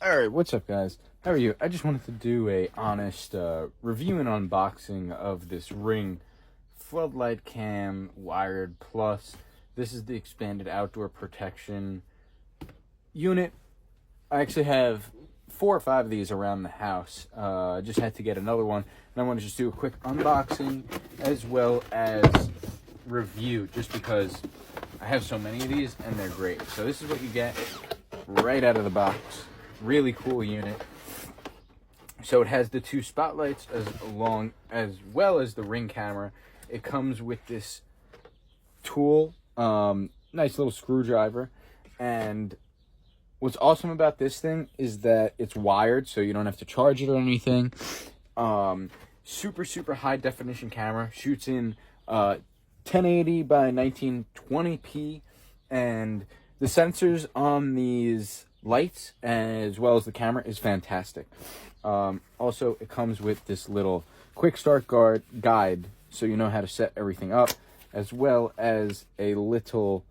Alright, what's up guys? How are you? I just wanted to do a honest review and unboxing of this Ring Floodlight Cam Wired Plus. This is the expanded outdoor protection unit. I actually have 4 or 5 of these around the house. I just had to get another one. And I want to just do a quick unboxing as well as review, just because I have so many of these and they're great. So this is what you get right out of the box. Really cool unit. So it has the 2 spotlights as well as the Ring camera. It comes with this tool, nice little screwdriver, and what's awesome about this thing is that it's wired, so you don't have to charge it or anything. Super high definition camera, shoots in 1080 by 1920p, and the sensors on these lights as well as the camera is fantastic. Also, it comes with this little quick start guide, so you know how to set everything up, as well as a little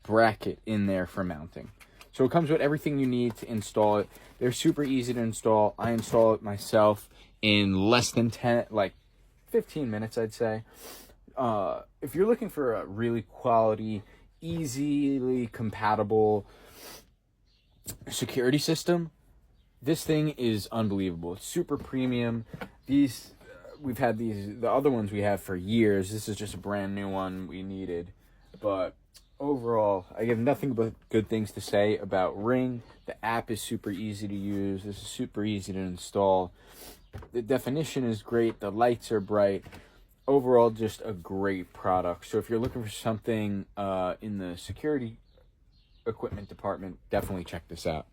bracket in there for mounting. So it comes with everything you need to install it. They're super easy to install. I install it myself in less than 15 minutes, I'd say. If you're looking for a really quality, easily compatible security system, this thing is unbelievable. It's super premium. We've had the other ones we have for years. This is just a brand new one we needed. But overall, I have nothing but good things to say about Ring. The app is super easy to use. This is super easy to install. The definition is great. The lights are bright. Overall, just a great product. So if you're looking for something in the security equipment department, definitely check this out.